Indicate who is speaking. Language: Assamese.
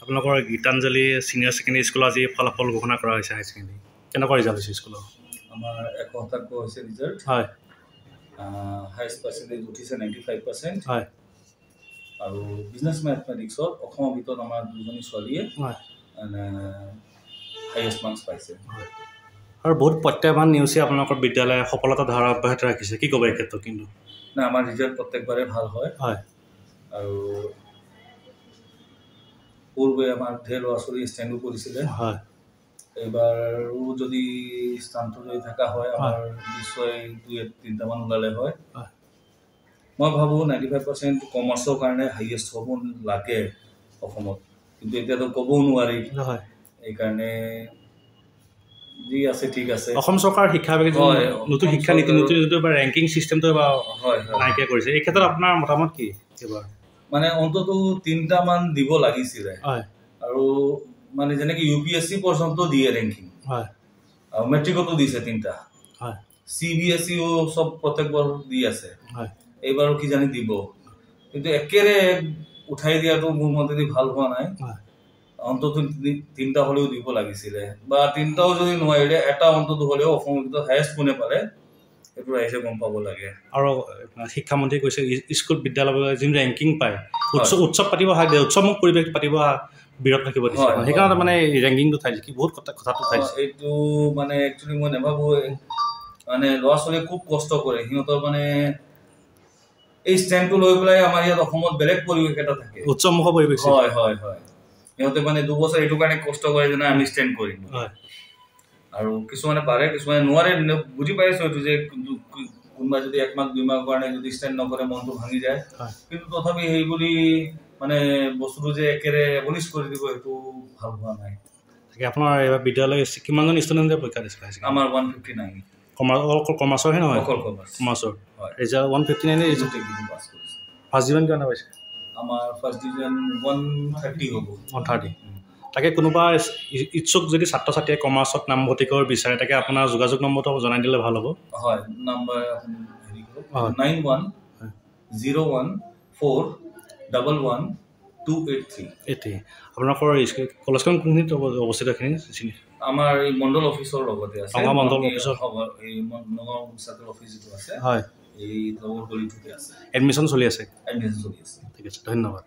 Speaker 1: আপোনালোকৰ গীতাঞ্জলি সিনিয়ৰ সেকেন্ডাৰী স্কুল আজি ফলাফল ঘোষণা কৰা হৈছে হাই সেকেন্ডাৰী কেনেকুৱা ৰিজাল্ট হৈছে স্কুলৰ
Speaker 2: আমাৰ 71 হৈছে ৰিজাল্ট
Speaker 1: হয়
Speaker 2: হাইষ্ট পাৰ্চেন্টেজ উঠিছে 95%
Speaker 1: হয়
Speaker 2: আৰু বিজনেছ মেথমেটিক্সত অসমৰ ভিতৰত আমাৰ দুজনী ছোৱালীয়ে
Speaker 1: হয়
Speaker 2: হাইয়েষ্ট মাৰ্কছ পাইছে
Speaker 1: আৰু বহুত প্ৰত্যাহ্বান নিউজে আপোনালোকৰ বিদ্যালয়ে সফলতা ধাৰা অব্যাহত ৰাখিছে কি ক'ব এই ক্ষেত্ৰত কিন্তু
Speaker 2: না আমাৰ ৰিজাল্ট প্ৰত্যেকবাৰে ভাল হয়
Speaker 1: হয়
Speaker 2: আৰু পূৰ্বে আমাৰ ঢেৰ ল'ৰা ছোৱালী ষ্টেণ্ডো কৰিছিলে
Speaker 1: হয়
Speaker 2: এইবাৰো যদি স্থানটো লৈ থকা হয় আমাৰ নিশ্চয় 2-3টামান ওলালে হয় মই ভাবোঁ 95% কমাৰ্চৰ কাৰণে হাইয়েষ্ট হ'ব লাগে অসমত কিন্তু এতিয়াতো ক'বও নোৱাৰি
Speaker 1: হয়
Speaker 2: এইকাৰণে যি আছে ঠিক আছে
Speaker 1: অসম চৰকাৰ শিক্ষা নতুন শিক্ষা নীতি নতুন বা ৰেংকিং চিষ্টেমটো নাইকিয়া কৰিছে এই ক্ষেত্ৰত আপোনাৰ মতামত কি এবাৰ
Speaker 2: মানে অন্ততঃ 3টামান দিব লাগিছিলে
Speaker 1: হয়
Speaker 2: আৰু মানে যেনেকৈ UPSC পৰ্যন্ত দিয়ে ৰেংকিং
Speaker 1: হয়
Speaker 2: আৰু মেট্ৰিকতো দিছে 3টা
Speaker 1: হয়
Speaker 2: CBSEও সব প্ৰত্যেকবাৰ দি আছে
Speaker 1: হয়
Speaker 2: এইবাৰো কি জানি দিব কিন্তু একেৰে উঠাই দিয়াটো মোৰ মতেদি ভাল হোৱা নাই অন্ততঃ 3টা হ'লেও দিব লাগিছিলে বা 3টাও যদি নোৱাৰিলে এটা অন্ততঃ হ'লেও অসমৰ ভিতৰত হাইয়েষ্ট কোনে পালে সেইটো ৰাইজে গম পাব লাগে
Speaker 1: আৰু শিক্ষামন্ত্ৰী কৈছে স্কুল বিদ্যালয়ৰ যিন ৰেংকিং পায় উৎসৱ পাতিব উৎসৱমুখ পৰিৱেশ পাতিব বিৰত ৰাখিব দিছে সেইকাৰণে মানে ৰেংকিংটো ঠাইছে কি বহুত কথাটো ঠাইছে
Speaker 2: এইটো মানে একচুৱেলি মই নাভাবোঁ মানে ল'ৰা ছোৱালীয়ে খুব কষ্ট কৰে সিহঁতৰ মানে এই ষ্টেণ্ডটো লৈ পেলাই আমাৰ ইয়াত অসমত বেলেগ পৰিৱেশ এটা থাকে
Speaker 1: উৎসৱমুখ পৰিৱেশ
Speaker 2: হয় হয় হয় সিহঁতে মানে 2 বছৰ এইটো কাৰণে কষ্ট কৰে যে আমি ষ্টেণ্ড কৰিম আৰু কিছুমানে পাৰে কিছুমানে নোৱাৰে বুজি পাইছোঁ এইটো যে কোনোবা যদি 1 মাহ 2 মাহৰ কাৰণে যদি ষ্টেণ্ড নকৰে মনটো ভাঙি যায় কিন্তু তথাপি সেই বুলি মানে বস্তুটো যে একেৰে এবলিছ কৰি দিব সেইটো ভাল হোৱা নাই
Speaker 1: আপোনাৰ এইবাৰ বিদ্যালয় কিমানজন ষ্টুডেণ্টে পৰীক্ষা দিছিলে
Speaker 2: আমাৰ 159
Speaker 1: কমাৰ্চৰহে নহয়
Speaker 2: অকল কমাৰ্চৰ
Speaker 1: ৰিজাল্ট 159 ৰিজাল্ট
Speaker 2: পাছ কৰিছে
Speaker 1: ফাৰ্ষ্ট ডিভিজন কিমান পাইছে
Speaker 2: আমাৰ ফাৰ্ষ্ট ডিভিজন 130 হ'ব
Speaker 1: 130 তাকে কোনোবা ইচ্ছুক যদি ছাত্ৰ ছাত্ৰীয়ে কমাৰ্চত নামভৰ্তি কৰিব বিচাৰে তাকে আপোনাৰ যোগাযোগ নম্বৰটো জনাই দিলে ভাল হ'ব
Speaker 2: হয় নম্বৰ হেৰি কৰক 9101141123
Speaker 1: আপোনালোকৰ কলেজখন কোনখিনিত অৱস্থিতখিনি
Speaker 2: আমাৰ এই মণ্ডল অফিচৰ লগতে আছে
Speaker 1: মণ্ডল অফিচৰ
Speaker 2: এই নগাঁও চাৰ্কল অফিচ যিটো আছে
Speaker 1: হয়
Speaker 2: এই লগৰ গলিটোতে আছে
Speaker 1: এডমিশ্যন চলি আছে
Speaker 2: এডমিশ্যন চলি আছে
Speaker 1: ঠিক আছে ধন্যবাদ